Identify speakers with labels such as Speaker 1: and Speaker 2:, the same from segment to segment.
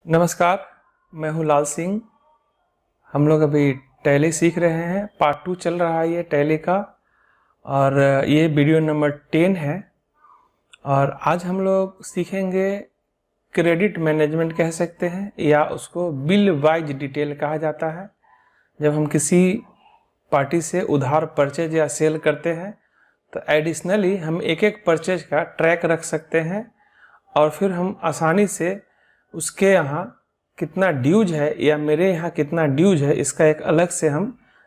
Speaker 1: नमस्कार, मैं हूँ लाल सिंह। हम लोग अभी टैली सीख रहे हैं। पार्ट 2 चल रहा है ये टैली का, और ये वीडियो नंबर 10 है। और आज हम लोग सीखेंगे क्रेडिट मैनेजमेंट कह सकते हैं, या उसको बिल वाइज डिटेल कहा जाता है। जब हम किसी पार्टी से उधार परचेज या सेल करते हैं तो एडिशनली हम एक एक परचेज का ट्रैक रख सकते हैं, और फिर हम आसानी से उसके यहाँ कितना ड्यूज है या मेरे यहाँ कितना ड्यूज है, इसका एक अलग से हम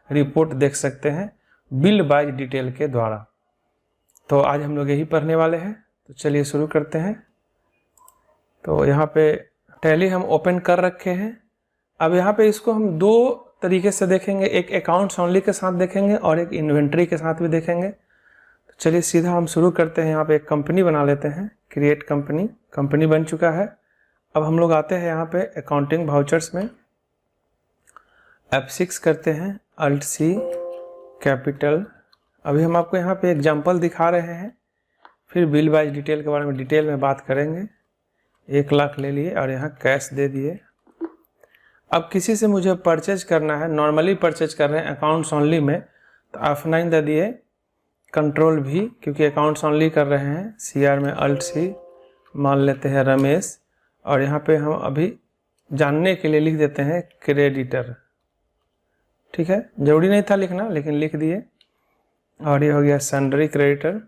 Speaker 1: रिपोर्ट देख सकते हैं बिल वाइज डिटेल के द्वारा। तो आज हम लोग यही पढ़ने वाले हैं, तो चलिए शुरू करते हैं। तो यहाँ पे टैली हम ओपन कर रखे हैं। अब यहाँ पे इसको हम दो तरीके से देखेंगे, एक अकाउंट्स ओनली के साथ देखेंगे और एक इन्वेंट्री के साथ भी देखेंगे। तो चलिए सीधा हम शुरू करते हैं। यहाँ पे एक कंपनी बना लेते हैं, क्रिएट कंपनी। कंपनी बन चुका है। अब हम लोग आते हैं यहाँ पे अकाउंटिंग वाउचर्स में, F6 करते हैं, Alt C कैपिटल। अभी हम आपको यहाँ पे एग्जांपल दिखा रहे हैं, फिर बिल वाइज डिटेल के बारे में डिटेल में बात करेंगे। 1 लाख ले लिए और यहाँ कैश दे दिए। अब किसी से मुझे परचेज करना है, नॉर्मली परचेज कर रहे हैं अकाउंट्स ओनली में, तो F9 दे दिए, कंट्रोल भी, क्योंकि अकाउंट्स ओनली कर रहे हैं। CR में Alt C, मान लेते हैं रमेश, और यहाँ पे हम अभी जानने के लिए लिख देते हैं क्रेडिटर। ठीक है, जरूरी नहीं था लिखना, लेकिन लिख दिए। और ये हो गया सन्ड्री क्रेडिटर।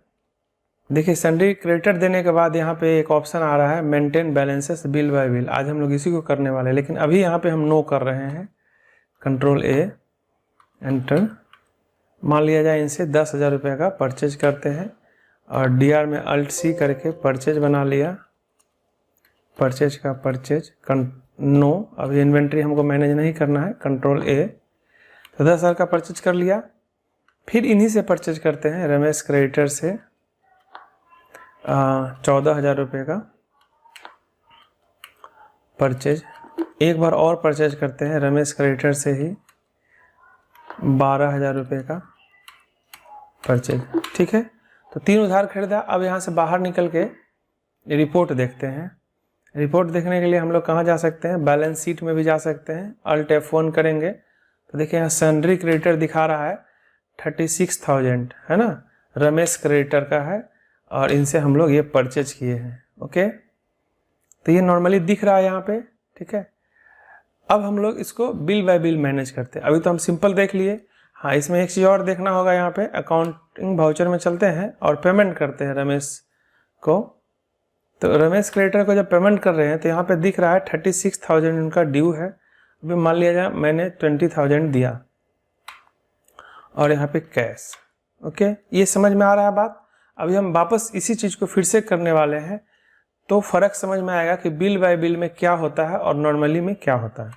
Speaker 1: देखिए सन्ड्री क्रेडिटर देने के बाद यहाँ पे एक ऑप्शन आ रहा है maintain balances bill bye bill. आज हम लोग इसी को करने वाले हैं, लेकिन अभी यहाँ पे हम नो कर रहे हैं। Control A, enter. मान लिया जाए इनसे 10,000 रुपये का परचेज करते हैं, और DR में Alt C करके परचेज बना लिया। परचेज का परचेज नो, अभी इन्वेंट्री हमको मैनेज नहीं करना है। कंट्रोल A, तो 10,000 का परचेज कर लिया। फिर इन्हीं से परचेज करते हैं, रमेश क्रेडिटर से 14,000 रुपये का परचेज। एक बार और परचेज करते हैं रमेश क्रेडिटर से ही 12,000 रुपये का परचेज। ठीक है, तो 3 उधार खरीदा। अब यहाँ से बाहर निकल के रिपोर्ट देखते हैं। रिपोर्ट देखने के लिए हम लोग कहाँ जा सकते हैं, बैलेंस शीट में भी जा सकते हैं। Alt F1 करेंगे तो देखिए यहाँ सन्ड्री क्रेडिटर दिखा रहा है 36,000, है ना, रमेश क्रेडिटर का है, और इनसे हम लोग ये परचेज किए हैं। ओके, तो ये नॉर्मली दिख रहा है यहाँ पे। ठीक है, अब हम लोग इसको बिल बाय बिल मैनेज करते हैं। अभी तो हम सिंपल देख लिए। हाँ, इसमें एक चीज़ और देखना होगा। यहाँ पे अकाउंटिंग वाउचर में चलते हैं और पेमेंट करते हैं रमेश को। तो रमेश क्रेडिटर को जब पेमेंट कर रहे हैं तो यहाँ पे दिख रहा है 36,000 उनका ड्यू है। अभी मान लिया जाए मैंने 20,000 दिया, और यहाँ पे कैश। ओके, ये समझ में आ रहा है बात। अभी हम वापस इसी चीज़ को फिर से करने वाले हैं, तो फ़र्क समझ में आएगा कि बिल बाय बिल में क्या होता है और नॉर्मली में क्या होता है।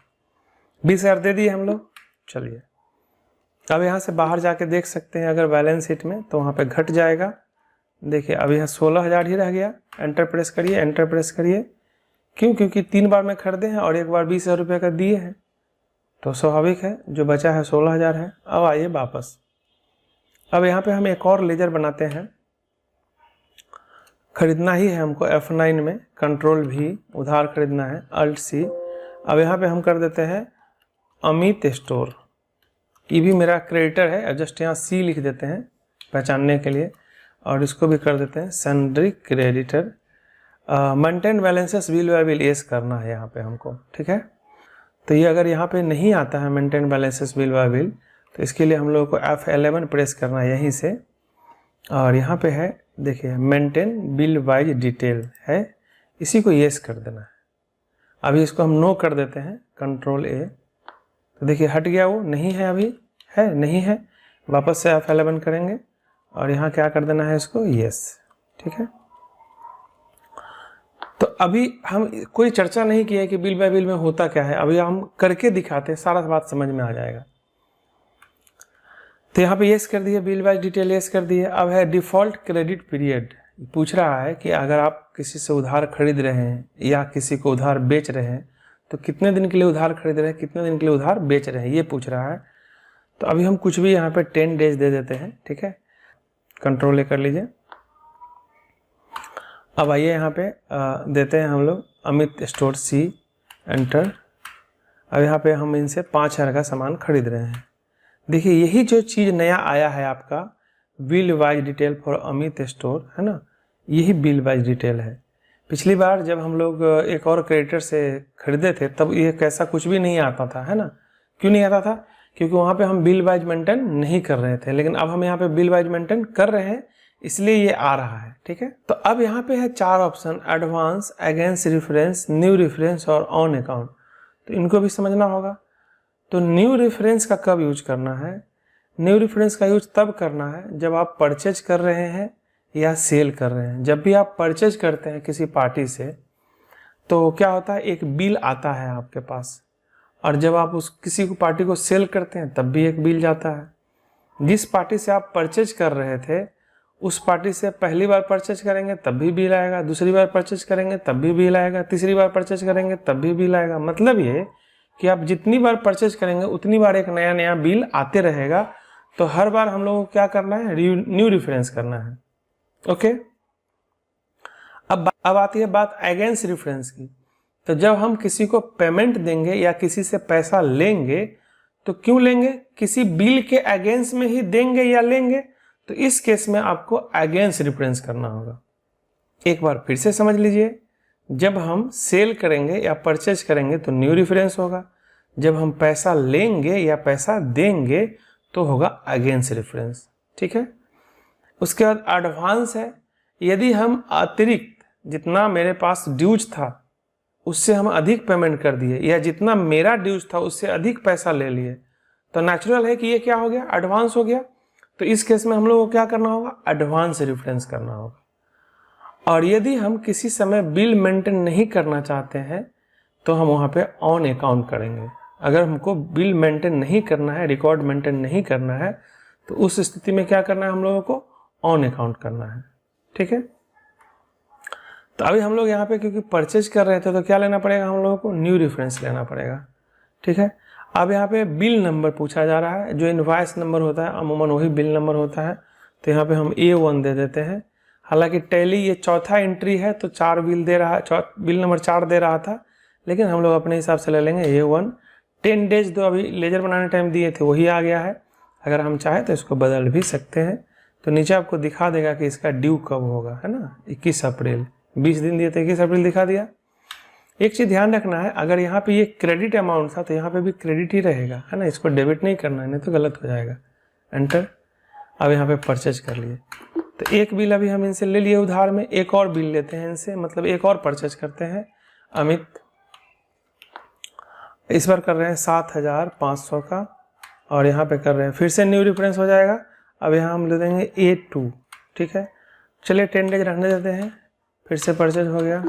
Speaker 1: 20,000 दे दिए हम लोग। चलिए, अब यहाँ से बाहर जाके देख सकते हैं अगर बैलेंस शीट में, तो वहाँ पे घट जाएगा। देखिए अब यहाँ 16,000 ही रह गया। एंटर प्रेस करिए, एंटर प्रेस करिए। क्यों? क्योंकि 3 बार में खरीदे हैं और एक बार 20,000 रुपये का दिए हैं, तो स्वाभाविक है जो बचा है 16,000 है। अब आइए वापस। अब यहाँ पे हम एक और लेजर बनाते हैं, खरीदना ही है हमको। F9 में कंट्रोल V, उधार खरीदना है, Alt C। अब यहाँ पे हम कर देते हैं अमित स्टोर। ये भी मेरा क्रेडिटर है, जस्ट यहाँ C लिख देते हैं पहचानने के लिए, और इसको भी कर देते हैं sundry creditor. Maintain balances bill bye bill yes करना है यहाँ पे हमको। ठीक है, तो ये अगर यहाँ पे नहीं आता है maintain balances bill bye bill, तो इसके लिए हम लोगों को F11 प्रेस करना है यहीं से, और यहाँ पे है देखिए मेंटेन बिल वाइज डिटेल है, इसी को येस कर देना है। अभी इसको हम नो कर देते हैं, कंट्रोल A। तो देखिए हट गया, वो नहीं है, अभी है नहीं है। वापस से F11 करेंगे और यहाँ क्या कर देना है इसको, येस। ठीक है, तो अभी हम कोई चर्चा नहीं की है कि बिल बाय बिल में होता क्या है। अभी हम करके दिखाते हैं, सारा बात समझ में आ जाएगा। तो यहाँ पे येस कर दिए, बिल वाइज डिटेल येस कर दिए। अब है डिफ़ॉल्ट क्रेडिट पीरियड। पूछ रहा है कि अगर आप किसी से उधार खरीद रहे हैं या किसी को उधार बेच रहे हैं, तो कितने दिन के लिए उधार खरीद रहे हैं, कितने दिन के लिए उधार बेच रहे हैं, ये पूछ रहा है। तो अभी हम कुछ भी यहाँ पे 10 डेज दे देते हैं। ठीक है, कंट्रोल A कर लीजिए। अब आइए यहाँ पे देते हैं हम लोग अमित स्टोर C एंटर। अब यहाँ पे हम इनसे 5,000 का सामान खरीद रहे हैं। देखिए यही जो चीज़ नया आया है आपका bill wise detail for Amit store, है ना, यही बिल वाइज डिटेल है। पिछली बार जब हम लोग एक और क्रेडिटर से खरीदे थे तब ये कैसा कुछ भी नहीं आता था, है ना। क्यों नहीं आता था? क्योंकि वहाँ पे हम बिल वाइज मेंटेन नहीं कर रहे थे, लेकिन अब हम यहाँ पे बिल वाइज मेंटेन कर रहे हैं, इसलिए ये आ रहा है। ठीक है, तो अब यहाँ पे है 4 option, advance, against reference, new reference और ऑन अकाउंट। तो इनको भी समझना होगा। तो न्यू रेफरेंस का कब यूज करना है? न्यू रेफरेंस का यूज तब करना है जब आप परचेज कर रहे हैं या सेल कर रहे हैं। जब भी आप परचेज करते हैं किसी पार्टी से तो क्या होता है, एक बिल आता है आपके पास, और जब आप उस किसी को पार्टी को सेल करते हैं तब भी एक बिल जाता है। जिस पार्टी से आप परचेज कर रहे थे उस पार्टी से पहली बार परचेज करेंगे तब भी बिल आएगा, दूसरी बार परचेज करेंगे तब भी बिल आएगा, तीसरी बार परचेज करेंगे तब भी बिल आएगा। मतलब ये कि आप जितनी बार परचेज करेंगे उतनी बार एक नया नया बिल आते रहेगा। तो हर बार हम लोगों को क्या करना है, न्यू रेफरेंस करना है। ओके, अब आती है बात अगेंस्ट रेफरेंस की। तो जब हम किसी को पेमेंट देंगे या किसी से पैसा लेंगे तो क्यों लेंगे, किसी बिल के अगेंस्ट में ही देंगे या लेंगे, तो इस केस में आपको अगेंस्ट रेफरेंस करना होगा। एक बार फिर से समझ लीजिए, जब हम सेल करेंगे या परचेज करेंगे तो न्यू रेफरेंस होगा, जब हम पैसा लेंगे या पैसा देंगे तो होगा अगेंस्ट रेफरेंस। ठीक है, उसके बाद एडवांस है। यदि हम अतिरिक्त जितना मेरे पास ड्यूज था उससे हम अधिक पेमेंट कर दिए या जितना मेरा ड्यूज था उससे अधिक पैसा ले लिए तो नेचुरल है कि ये क्या हो गया, एडवांस हो गया। तो इस केस में हम लोग को क्या करना होगा, एडवांस रेफरेंस करना होगा। और यदि हम किसी समय बिल मेंटेन नहीं करना चाहते हैं तो हम वहाँ पे ऑन अकाउंट करेंगे। अगर हमको बिल मेंटेन नहीं करना है, रिकॉर्ड मेंटेन नहीं करना है, तो उस स्थिति में क्या करना है, हम लोगों को ऑन अकाउंट करना है। ठीक है, तो अभी हम लोग यहाँ पे क्योंकि परचेज कर रहे थे तो क्या लेना पड़ेगा, हम लोगों को न्यू रेफरेंस लेना पड़ेगा। ठीक है, अब यहाँ पे बिल नंबर पूछा जा रहा है। जो इनवॉइस नंबर होता है अमूमन वही बिल नंबर होता है, तो यहाँ पे हम A1 दे देते हैं। हालांकि टैली ये चौथा एंट्री है तो 4 बिल दे रहा है, बिल नंबर 4 दे रहा था, लेकिन हम लोग अपने हिसाब से ले लेंगे A1। 10 डेज जो अभी लेजर बनाने टाइम दिए थे वही आ गया है। अगर हम चाहें तो इसको बदल भी सकते हैं। तो नीचे आपको दिखा देगा कि इसका ड्यू कब होगा, है ना, 21 अप्रैल। 20 दिन दिए थे, 21 अप्रैल दिखा दिया। एक चीज़ ध्यान रखना है, अगर यहाँ पे ये क्रेडिट अमाउंट था तो यहाँ पे भी क्रेडिट ही रहेगा, है ना, इसको डेबिट नहीं करना है, नहीं तो गलत हो जाएगा। एंटर। अब यहाँ पे परचेज कर लिए तो एक बिल अभी हम इनसे ले लिए उधार में, एक और बिल लेते हैं इनसे, मतलब एक और परचेज करते हैं। अमित इस बार कर रहे हैं 7,500 का, और यहाँ पे कर रहे हैं फिर से न्यू रेफरेंस हो जाएगा। अब यहाँ हम ले देंगे A2। ठीक है, चलिए 10 डेज रहने देते हैं। फिर से परचेज हो गया,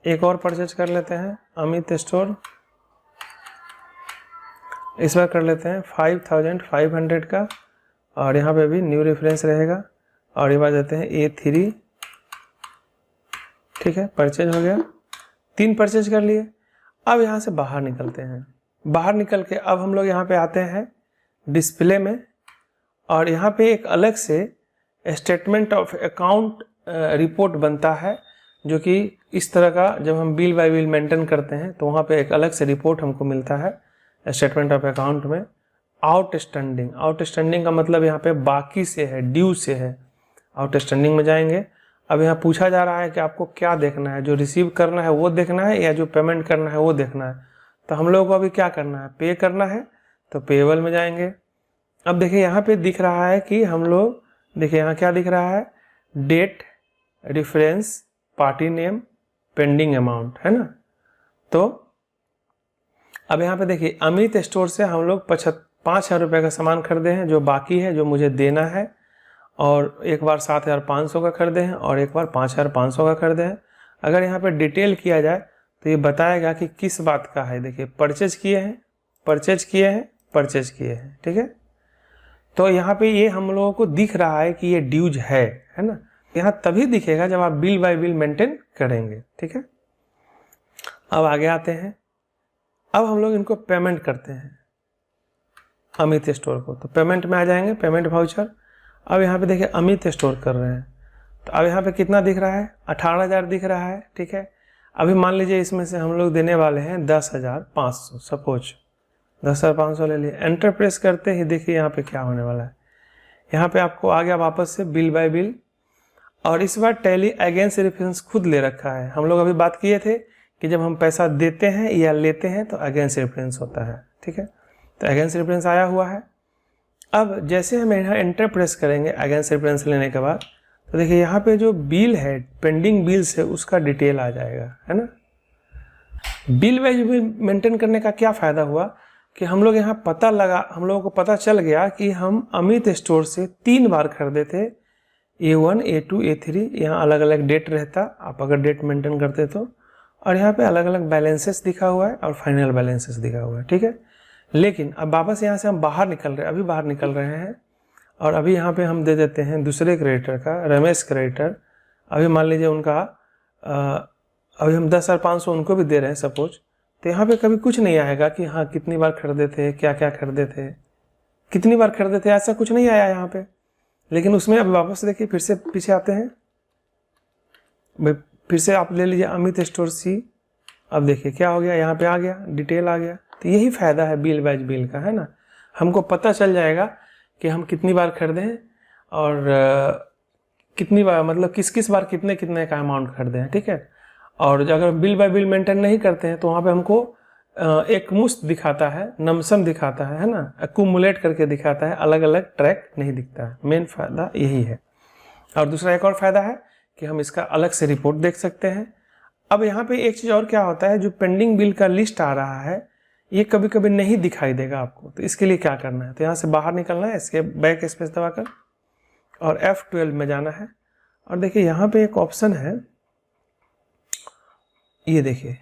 Speaker 1: एक और परचेज कर लेते हैं अमित स्टोर। इस बार कर लेते हैं 5,500 का, और यहाँ पे भी न्यू रेफरेंस रहेगा, और ये बार देते हैं A3। ठीक है, परचेज हो गया, 3 परचेज कर लिए। अब यहाँ से बाहर निकलते हैं। बाहर निकल के अब हम लोग यहाँ पे आते हैं डिस्प्ले में, और यहाँ पे एक अलग से स्टेटमेंट ऑफ अकाउंट रिपोर्ट बनता है, जो कि इस तरह का जब हम बिल बाय बिल मेंटेन करते हैं तो वहाँ पे एक अलग से रिपोर्ट हमको मिलता है स्टेटमेंट ऑफ अकाउंट में। आउटस्टैंडिंग, आउटस्टैंडिंग का मतलब यहाँ पे बाकी से है, ड्यू से है। आउटस्टैंडिंग में जाएंगे। अब यहाँ पूछा जा रहा है कि आपको क्या देखना है, जो रिसीव करना है वो देखना है या जो पेमेंट करना है वो देखना है। तो हम लोगों को अभी क्या करना है, पे करना है, तो पेएबल में जाएंगे। अब देखिए यहाँ पे दिख रहा है कि हम लोग, देखिए यहाँ क्या दिख रहा है, date, reference, party name, pending amount, है ना। तो अब यहाँ पे देखिए अमित स्टोर से हम लोग 5,000 रुपये का सामान खरीदे हैं जो बाकी है, जो मुझे देना है, और एक बार 7,500 का खरीदे हैं और एक बार 5,500 का खरीदे हैं। अगर यहाँ पे डिटेल किया जाए तो ये बताएगा कि किस बात का है। देखिए परचेज किए हैं, परचेज किए हैं, परचेज किए हैं। ठीक है, तो यहाँ पे ये हम लोगों को दिख रहा है कि ये ड्यूज है ना। यहाँ तभी दिखेगा जब आप बिल बाय बिल मेंटेन करेंगे। ठीक है, अब आगे आते हैं। अब हम लोग इनको पेमेंट करते हैं अमित स्टोर को, तो पेमेंट में आ जाएंगे, पेमेंट वाउचर। अब यहाँ पे देखिए अमित स्टोर कर रहे हैं, तो अब यहाँ पे कितना दिख रहा है, 18,000 दिख रहा है। ठीक है, अभी मान लीजिए इसमें से हम लोग देने वाले हैं 10,500, सपोज 10,500 ले लिए। एंटर प्रेस करते ही देखिए यहाँ पे क्या होने वाला है, यहाँ पे आपको आ गया वापस से बिल बाय बिल, और इस बार टैली अगेंस्ट रेफरेंस खुद ले रखा है। हम लोग अभी बात किए थे कि जब हम पैसा देते हैं या लेते हैं तो अगेंस्ट रेफरेंस होता है, ठीक है। तो अगेंस्ट रेफरेंस आया हुआ है। अब जैसे हम यहाँ एंटर प्रेस करेंगे अगेंस्ट रेफरेंस लेने के बाद, तो देखिए यहाँ पे जो बिल है, पेंडिंग बिल्स है, उसका डिटेल आ जाएगा, है ना। बिल वाइज बिल मेंटेन करने का क्या फ़ायदा हुआ कि हम लोग यहाँ हम लोगों को पता चल गया कि हम अमित स्टोर से 3 बार खरीदे थे, A1, A2, A3, यहाँ अलग अलग डेट रहता, आप अगर डेट मेंटेन करते तो, और यहाँ पे अलग अलग बैलेंसेस दिखा हुआ है और फाइनल बैलेंसेस दिखा हुआ है, ठीक है। लेकिन अब वापस यहाँ से हम बाहर निकल रहे हैं, अभी बाहर निकल रहे हैं, और अभी यहाँ पे हम दे देते हैं दूसरे क्रेडिटर का, रमेश क्रेडिटर। अभी मान लीजिए उनका अभी हम 10,500 उनको भी दे रहे हैं सपोज, तो यहाँ पे कभी कुछ नहीं आएगा कि हाँ कितनी बार खरीदे थे, क्या क्या खरीदे थे, कितनी बार खरीदे थे, ऐसा कुछ नहीं आया यहाँ पे। लेकिन उसमें अब वापस देखिए, फिर से पीछे आते हैं, फिर से आप ले लीजिए अमित स्टोर सी। अब देखिए क्या हो गया, यहाँ पे आ गया, डिटेल आ गया। तो यही फ़ायदा है बिल वाइज बिल का, है ना। हमको पता चल जाएगा कि हम कितनी बार खरीदे हैं और कितनी बार, मतलब किस किस बार कितने कितने का अमाउंट खरीदे हैं, ठीक है। और अगर बिल बाय बिल मेंटेन नहीं करते हैं तो वहाँ पे हमको एक मुश्त दिखाता है, नमसम दिखाता है ना, अक्यूमुलेट करके दिखाता है, अलग अलग ट्रैक नहीं दिखता है। मेन फ़ायदा यही है। और दूसरा एक और फ़ायदा है कि हम इसका अलग से रिपोर्ट देख सकते हैं। अब यहाँ पे एक चीज़ और क्या होता है, जो पेंडिंग बिल का लिस्ट आ रहा है ये कभी कभी नहीं दिखाई देगा आपको। तो इसके लिए क्या करना है, तो यहाँ से बाहर निकलना है, इसके बैक स्पेस दबाकर और F12 में जाना है। और देखिए यहाँ पे एक ऑप्शन है, ये देखिए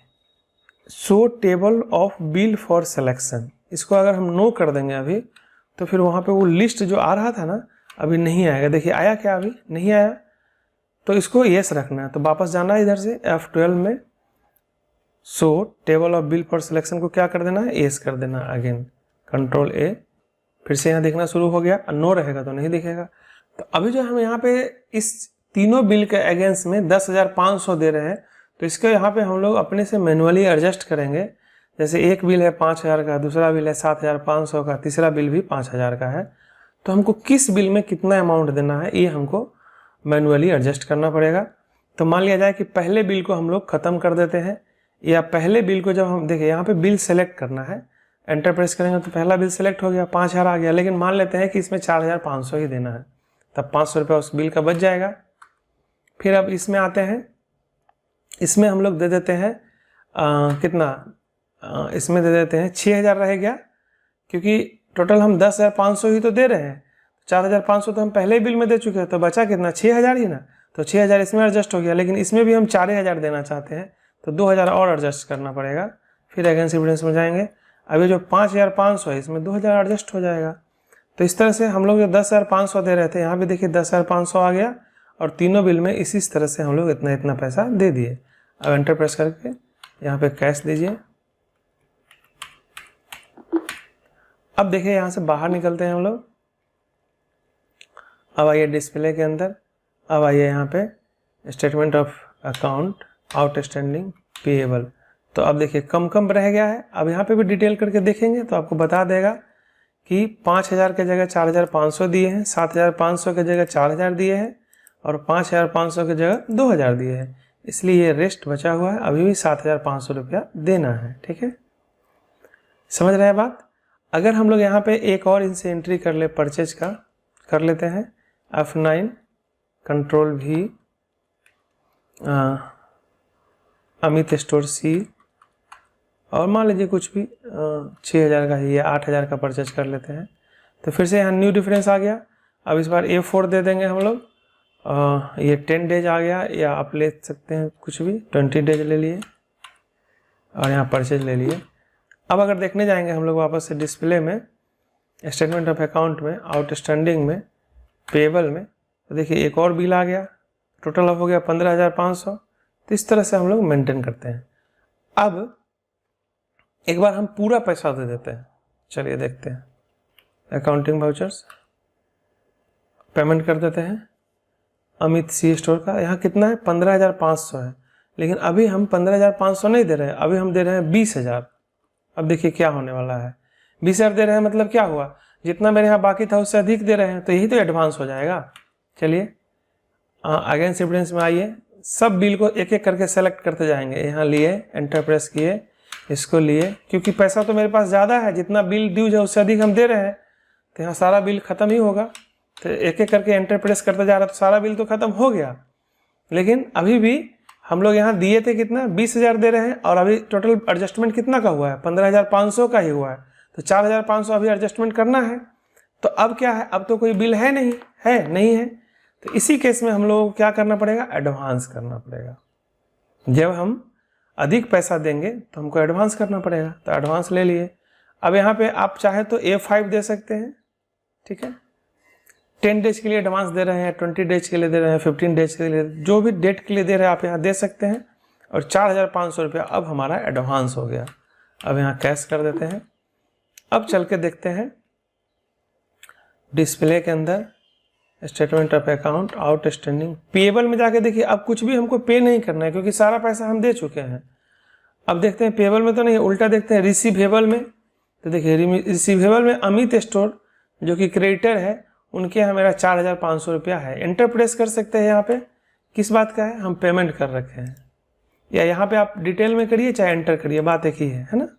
Speaker 1: show table of bill for selection. इसको अगर हम नो कर देंगे अभी, तो फिर वहाँ पे वो लिस्ट जो आ रहा था ना, अभी नहीं आएगा। देखिए आया क्या, अभी नहीं आया, तो इसको येस रखना है। तो वापस जाना है इधर से F12 में, सो table of bill for selection को क्या कर देना है, येस कर देना। अगेन कंट्रोल A, फिर से यहाँ दिखना शुरू हो गया। नो रहेगा तो नहीं दिखेगा। तो अभी जो हम यहाँ पे इस तीनों बिल के अगेंस्ट में 10,500 दे रहे हैं, तो इसके यहाँ पे हम लोग अपने से मैनुअली एडजस्ट करेंगे। जैसे एक बिल है 5,000 का, दूसरा बिल है 7,500 का, तीसरा बिल भी 5,000 का है, तो हमको किस बिल में कितना अमाउंट देना है ये हमको मैनुअली एडजस्ट करना पड़ेगा। तो मान लिया जाए कि पहले बिल को हम लोग ख़त्म कर देते हैं, या पहले बिल को जब हम देखिए यहाँ पे बिल सेलेक्ट करना है, एंटर प्रेस करेंगे तो पहला बिल सेलेक्ट हो गया, 5,000 आ गया। लेकिन मान लेते हैं कि इसमें 4,500 ही देना है, तब 500 रुपये उस बिल का बच जाएगा। फिर अब इसमें आते हैं, इसमें हम लोग दे देते हैं कितना, इसमें दे देते हैं 6,000 रह गया, क्योंकि टोटल हम 10,500 ही तो दे रहे हैं। 4,500 तो हम पहले ही बिल में दे चुके हैं, तो बचा कितना, 6,000 ही ना। तो 6,000 इसमें एडजस्ट हो गया, लेकिन इसमें भी हम 4,000 देना चाहते हैं, तो 2,000 और एडजस्ट करना पड़ेगा। फिर अगेंस्ट रेफरेंस में जाएंगे, अभी जो 5,500 है इसमें 2,000 एडजस्ट हो जाएगा। तो इस तरह से हम लोग जो 10,500 दे रहे थे, यहाँ भी देखिए 10,500 आ गया, और तीनों बिल में इसी तरह से हम लोग इतना इतना पैसा दे दिए। अब एंटर प्रेस करके यहाँ पे कैश दीजिए। अब देखिए यहाँ से बाहर निकलते हैं हम लोग। अब आइए डिस्प्ले के अंदर, अब आइए यहाँ पे statement of account, outstanding, payable. तो अब देखिए कम कम रह गया है। अब यहाँ पे भी डिटेल करके देखेंगे तो आपको बता देगा कि 5,000 के जगह 4,500 दिए हैं, 7,500 के जगह 4,000 दिए हैं, और 5,500 के जगह 2,000 दिए हैं। इसलिए ये रेस्ट बचा हुआ है, अभी भी 7,500 रुपया देना है, ठीक है। समझ रहे हैं बात। अगर हम लोग यहाँ पे एक और इनसे एंट्री कर ले, परचेज का कर लेते हैं, F9 control V, Amit store C, और मान लीजिए कुछ भी 6,000 का ही या 8,000 का परचेज कर लेते हैं। तो फिर से यहाँ न्यू डिफरेंस आ गया। अब इस बार A4 दे देंगे हम लोग, ये 10 डेज आ गया, या आप ले सकते हैं कुछ भी, 20 डेज ले लिए, और यहाँ परचेज ले लिए। अब अगर देखने जाएंगे हम लोग वापस से डिस्प्ले में, स्टेटमेंट ऑफ अकाउंट में, आउटस्टैंडिंग में, पेएबल में, तो देखिए एक और बिल आ गया, टोटल हो गया 15,500। तो इस तरह से हम लोग मेंटेन करते हैं। अब एक बार हम पूरा पैसा दे देते हैं, चलिए देखते हैं। अकाउंटिंग वाउचर्स, पेमेंट कर देते हैं अमित सी स्टोर का। यहाँ कितना है, 15,500 है, लेकिन अभी हम 15,500 नहीं दे रहे हैं, अभी हम दे रहे हैं 20,000। अब देखिए क्या होने वाला है, 20,000 दे रहे हैं मतलब क्या हुआ, जितना मेरे यहाँ बाकी था उससे अधिक दे रहे हैं, तो यही तो एडवांस हो जाएगा। चलिए अगेंस्ट रेफरेंस में आइए, सब बिल को एक एक करके सेलेक्ट करते जाएंगे। यहाँ लिए, एंटर प्रेस किए, इसको लिए, क्योंकि पैसा तो मेरे पास ज़्यादा है, जितना बिल ड्यूज है उससे अधिक हम दे रहे हैं, तो यहाँ सारा बिल खत्म ही होगा। तो एक एक करके एंटर प्रेस करते जा रहा है, तो सारा बिल तो खत्म हो गया। लेकिन अभी भी हम लोग यहाँ दिए थे कितना, 20,000 दे रहे हैं, और अभी टोटल एडजस्टमेंट कितना का हुआ है, 15,500 का ही हुआ है। तो 4,500 अभी एडजस्टमेंट करना है। तो अब क्या है, अब तो कोई बिल है नहीं है। तो इसी केस में हम लोग को क्या करना पड़ेगा, एडवांस करना पड़ेगा। जब हम अधिक पैसा देंगे तो हमको एडवांस करना पड़ेगा, तो एडवांस ले लिए। अब यहाँ पे आप चाहे तो A5 दे सकते हैं, ठीक है। 10 डेज के लिए एडवांस दे रहे हैं, 20 डेज के लिए दे रहे हैं, 15 डेज के लिए, जो भी डेट के लिए दे रहे हैं आप यहाँ दे सकते हैं। और 4,500 रुपया अब हमारा एडवांस हो गया। अब यहाँ कैश कर देते हैं। अब चल के देखते हैं डिस्प्ले के अंदर, statement of account, outstanding, payable में जाके देखिए, अब कुछ भी हमको पे नहीं करना है क्योंकि सारा पैसा हम दे चुके हैं। अब देखते हैं पेएबल में तो नहीं, उल्टा देखते हैं रिसीवेबल में। तो देखिए रिसीवेबल में अमित स्टोर जो कि क्रेडिटर है, उनके यहाँ मेरा 4,500 रुपया है। एंटर प्रेस कर सकते हैं। यहाँ पे किस बात का है, हम पेमेंट कर रखे हैं, या यहाँ पे आप डिटेल में करिए चाहे एंटर करिए, बात एक ही है ना।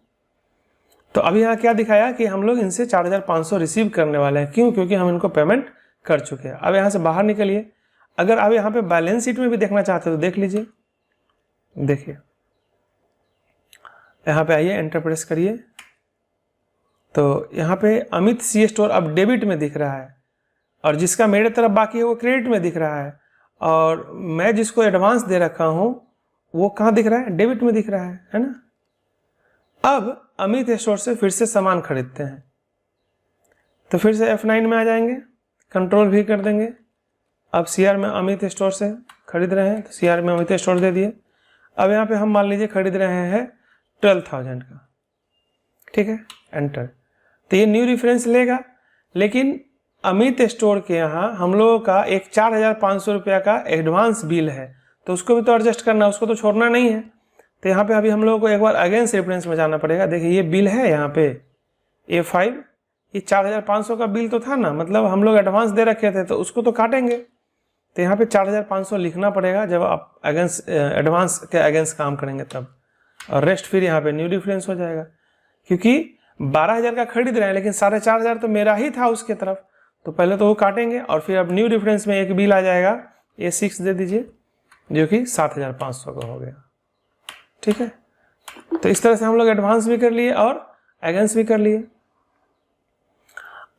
Speaker 1: तो अभी यहाँ क्या दिखाया कि हम लोग इनसे 4,500 रिसीव करने वाले हैं। क्यों, क्योंकि हम इनको पेमेंट कर चुके हैं। अब यहाँ से बाहर निकलिए। अगर आप यहाँ पे बैलेंस शीट में भी देखना चाहते हो तो देख लीजिए। देखिए यहाँ पे आइए, एंटर प्रेस करिए, तो यहाँ पे अमित सी स्टोर अब डेबिट में दिख रहा है, और जिसका मेरे तरफ बाकी है वो क्रेडिट में दिख रहा है, और मैं जिसको एडवांस दे रखा हूँ वो कहाँ दिख रहा है, डेबिट में दिख रहा है ना। अब अमित स्टोर से फिर से सामान खरीदते हैं, तो फिर से F9 में आ जाएंगे, कंट्रोल भी कर देंगे। अब CR में अमित स्टोर से खरीद रहे हैं, तो CR में अमित स्टोर दे दिए। अब यहाँ पे हम मान लीजिए खरीद रहे हैं 12,000 का, ठीक है, एंटर। तो ये न्यू रेफरेंस लेगा, लेकिन अमित स्टोर के यहाँ हम लोगों का एक 4,500 रुपया का एडवांस बिल है, तो उसको भी तो एडजस्ट करना है, उसको तो छोड़ना नहीं है। तो यहाँ पे अभी हम लोगों को एक बार अगेंस्ट रेफरेंस में जाना पड़ेगा। देखिए ये बिल है यहाँ पे A5, ये 4,500 का बिल तो था ना, मतलब हम लोग एडवांस दे रखे थे, तो उसको तो काटेंगे। तो यहाँ पे 4,500 लिखना पड़ेगा जब आप अगेंस्ट एडवांस के अगेंस्ट काम करेंगे तब, और रेस्ट फिर यहाँ पे न्यू डिफरेंस हो जाएगा। क्योंकि 12,000 का खरीद रहे हैं, लेकिन 4,500 तो मेरा ही था उसके तरफ, तो पहले तो वो काटेंगे, और फिर अब न्यू डिफरेंस में एक बिल आ जाएगा, A6 दे दीजिए, जो कि 7,500 का हो गया, ठीक है। तो इस तरह से हम लोग एडवांस भी कर लिए और अगेंस्ट भी कर लिए।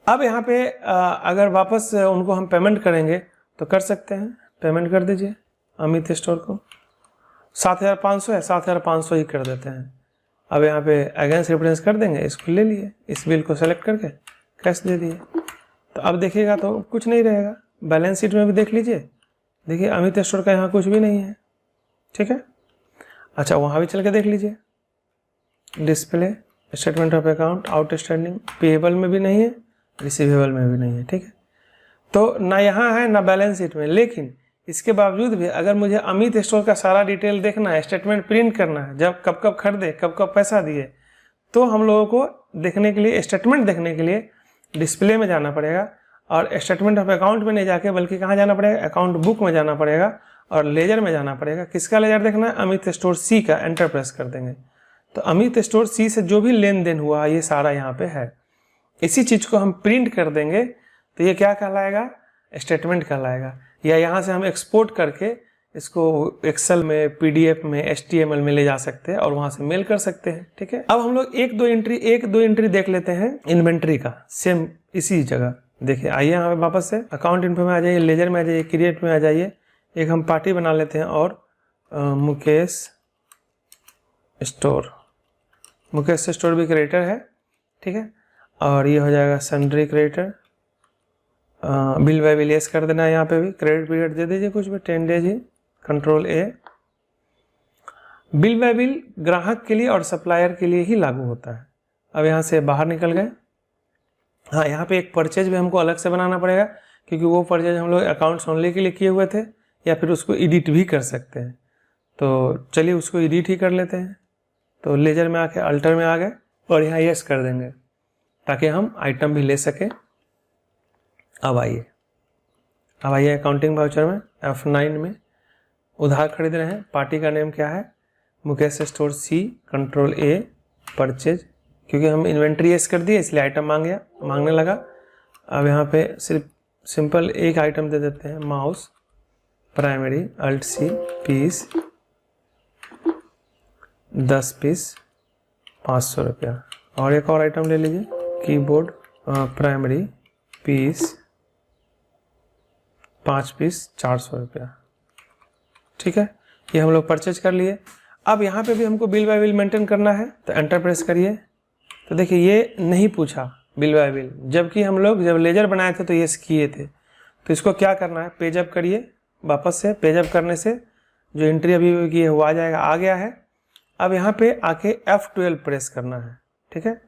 Speaker 1: अब यहाँ पे अगर वापस उनको हम पेमेंट करेंगे तो कर सकते हैं, पेमेंट कर दीजिए अमित स्टोर को। 7,500 है, 7,500 ही कर देते हैं। अब यहाँ पे अगेंस्ट रेफरेंस कर देंगे, इसको ले लिए, इस बिल को सेलेक्ट करके कैश दे दिए। तो अब देखिएगा तो कुछ नहीं रहेगा। बैलेंस शीट में भी देख लीजिए, देखिए अमित स्टोर का यहाँ कुछ भी नहीं है, ठीक है। अच्छा वहाँ भी चल के देख लीजिए, display, statement of account, outstanding, payable में भी नहीं है, रिसीवेबल में भी नहीं है, ठीक है। तो ना यहाँ है ना बैलेंस शीट में, लेकिन इसके बावजूद भी अगर मुझे अमित स्टोर का सारा डिटेल देखना है, स्टेटमेंट प्रिंट करना है, जब कब कब खरीदे, कब कब पैसा दिए, तो हम लोगों को देखने के लिए, स्टेटमेंट देखने के लिए डिस्प्ले में जाना पड़ेगा, और स्टेटमेंट ऑफ अकाउंट में नहीं जाके बल्कि कहाँ जाना पड़ेगा, अकाउंट बुक में जाना पड़ेगा, और लेजर में जाना पड़ेगा। किसका लेजर देखना है, अमित स्टोर C का, एंटर प्रेस कर देंगे। तो अमित स्टोर C से जो भी लेन देन हुआ ये सारा यहाँ पे है। इसी चीज़ को हम प्रिंट कर देंगे तो ये क्या कहलाएगा, स्टेटमेंट कहलाएगा। या यहाँ से हम एक्सपोर्ट करके इसको एक्सेल में, PDF में, HTML में ले जा सकते हैं और वहाँ से मेल कर सकते हैं, ठीक है। अब हम लोग एक दो एंट्री देख लेते हैं इन्वेंट्री का, सेम इसी जगह। देखिए आइए यहाँ पे वापस से अकाउंट इन्फो में आ जाइए, लेजर में आ जाइए, क्रिएट में आ जाइए। एक हम पार्टी बना लेते हैं, और मुकेश स्टोर भी क्रिएटर है, ठीक है। और ये हो जाएगा sundry creditor, bill bye bill yes कर देना है। यहाँ पे भी क्रेडिट पीरियड दे दीजिए कुछ भी, 10 days he, control A। Bill bye bill ग्राहक के लिए और सप्लायर के लिए ही लागू होता है। अब यहाँ से बाहर निकल गए। हाँ, यहाँ पे एक परचेज भी हमको अलग से बनाना पड़ेगा, क्योंकि वो परचेज हम लोग अकाउंट्स ओनली के लिए किए हुए थे, या फिर उसको एडिट भी कर सकते हैं। तो चलिए उसको एडिट ही कर लेते हैं। तो लेजर में आके अल्टर में आ गए और यहाँ यस कर देंगे ताकि हम आइटम भी ले सकें। अब आइए अकाउंटिंग वाउचर में F9 में उधार खरीद रहे हैं। पार्टी का नेम क्या है? Mukesh store C, control A, purchase, क्योंकि हम इन्वेंट्री एस कर दिए इसलिए आइटम मांगने लगा। अब यहाँ पे सिर्फ सिंपल एक आइटम दे देते हैं, mouse primary alt C piece 10 piece 500 रुपया। और एक और आइटम ले लीजिए, कीबोर्ड प्राइमरी पीस 5 पीस 400 रुपया। ठीक है, ये हम लोग परचेज कर लिए। अब यहाँ पे भी हमको बिल बाय बिल मेंटेन करना है तो एंटर प्रेस करिए। तो देखिए ये नहीं पूछा बिल बाय बिल, जबकि हम लोग जब लेजर बनाए थे तो ये किए थे। तो इसको क्या करना है, पेज अप करिए वापस से। पेज अप करने से जो एंट्री अभी की है वो आ जाएगा, आ गया है। अब यहाँ पे आके F12 प्रेस करना है। ठीक है,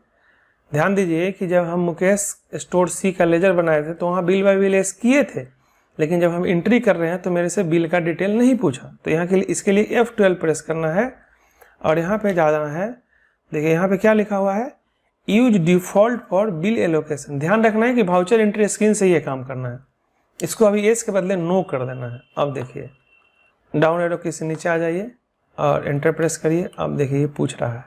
Speaker 1: ध्यान दीजिए कि जब हम मुकेश स्टोर सी का लेजर बनाए थे तो वहाँ बिल बाय बिल एस किए थे, लेकिन जब हम एंट्री कर रहे हैं तो मेरे से बिल का डिटेल नहीं पूछा। तो यहाँ के लिए इसके लिए F12 प्रेस करना है और यहाँ पे जाना है। देखिए यहाँ पे क्या लिखा हुआ है, use default for bill allocation. ध्यान रखना है कि वाउचर एंट्री स्क्रीन से ये काम करना है। इसको अभी एस के बदले नो कर देना है। अब देखिए डाउन एरो की से नीचे आ जाइए और एंटर प्रेस करिए। अब देखिए ये पूछ रहा है।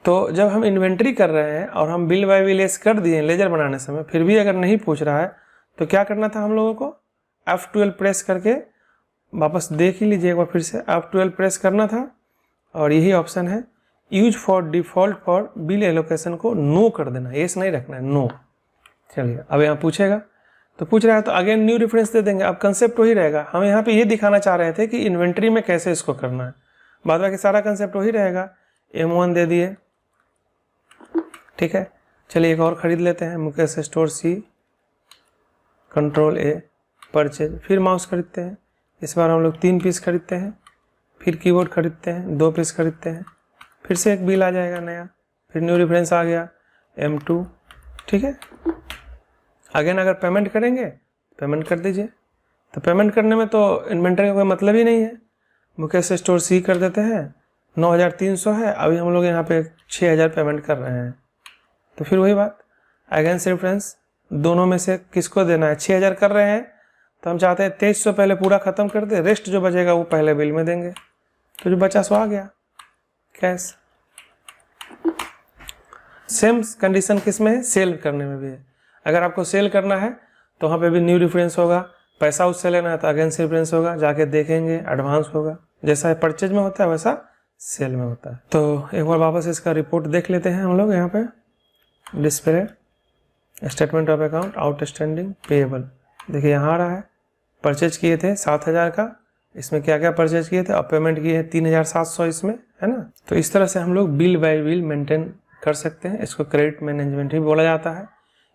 Speaker 1: तो जब हम इन्वेंट्री कर रहे हैं और हम बिल बाय बिल एस कर दिए लेजर बनाने समय, फिर भी अगर नहीं पूछ रहा है तो क्या करना था हम लोगों को, F12 प्रेस करके वापस देख ही लीजिए एक बार फिर से। F12 प्रेस करना था और यही ऑप्शन है, use for default for bill allocation को नो कर देना, एस नहीं रखना है, नो। चलिए अब यहाँ पूछेगा तो पूछ रहा है तो अगेन न्यू रेफरेंस दे देंगे। अब कंसेप्ट वही रहेगा, हम यहाँ पे ये दिखाना चाह रहे थे कि इन्वेंट्री में कैसे इसको करना है, बाद बाकी सारा कंसेप्ट वही रहेगा। M1 दे दिए। ठीक है, चलिए एक और खरीद लेते हैं, Mukesh store C, control A, purchase. फिर माउस खरीदते हैं, इस बार हम लोग 3 पीस खरीदते हैं। फिर कीबोर्ड खरीदते हैं, 2 पीस खरीदते हैं। फिर से एक बिल आ जाएगा नया, फिर न्यू रेफरेंस आ गया M2। ठीक है, अगेन अगर पेमेंट करेंगे पेमेंट कर दीजिए। तो पेमेंट करने में तो इन्वेंटरी का कोई मतलब ही नहीं है। मुकेश स्टोर सी कर देते हैं, 9300 है, अभी हम लोग यहाँ पे 6000 पेमेंट कर रहे हैं। तो फिर वही बात, अगेंस्ट रेफरेंस दोनों में से किसको देना है, 6000 कर रहे हैं तो हम चाहते हैं 2300 पहले पूरा खत्म कर दे, रेस्ट जो बचेगा वो पहले बिल में देंगे। तो जो बचा सो आ गया कैश। सेम कंडीशन किस में है, सेल करने में भी है। अगर आपको सेल करना है तो वहाँ पे भी न्यू रेफरेंस होगा, पैसा उससे लेना है तो अगेंस्ट रेफरेंस होगा, जाके देखेंगे एडवांस होगा। जैसा परचेज में होता है वैसा सेल में होता है। तो एक बार वापस इसका रिपोर्ट देख लेते हैं हम लोग। यहाँ पे display statement of account outstanding payable, देखिए यहाँ आ रहा है। परचेज किए थे 7000 का, इसमें क्या क्या परचेज किए थे और पेमेंट किए हैं 3700 इसमें, है ना। तो इस तरह से हम लोग बिल बाय बिल मेंटेन कर सकते हैं। इसको क्रेडिट मैनेजमेंट भी बोला जाता है।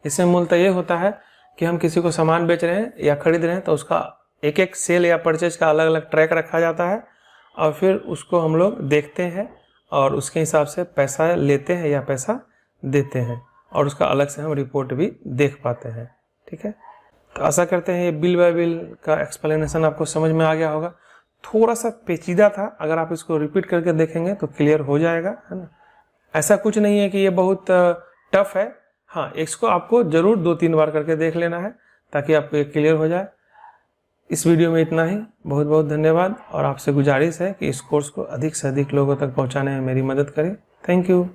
Speaker 1: इसमें मूलतः ये होता है कि हम किसी को सामान बेच रहे हैं या खरीद रहे हैं तो उसका एक एक सेल या परचेज का अलग अलग ट्रैक रखा जाता है और फिर उसको हम लोग देखते हैं और उसके हिसाब से पैसा लेते हैं या पैसा देते हैं और उसका अलग से हम रिपोर्ट भी देख पाते हैं। ठीक है, तो आशा करते हैं ये बिल बाय बिल का एक्सप्लेनेशन आपको समझ में आ गया होगा। थोड़ा सा पेचीदा था, अगर आप इसको रिपीट करके देखेंगे तो क्लियर हो जाएगा, है ना। ऐसा कुछ नहीं है कि ये बहुत टफ है। हाँ, इसको आपको ज़रूर 2-3 बार करके देख लेना है ताकि आपको ये क्लियर हो जाए। इस वीडियो में इतना ही, बहुत बहुत धन्यवाद। और आपसे गुजारिश है कि इस कोर्स को अधिक से अधिक लोगों तक पहुँचाने में मेरी मदद करें। Thank you.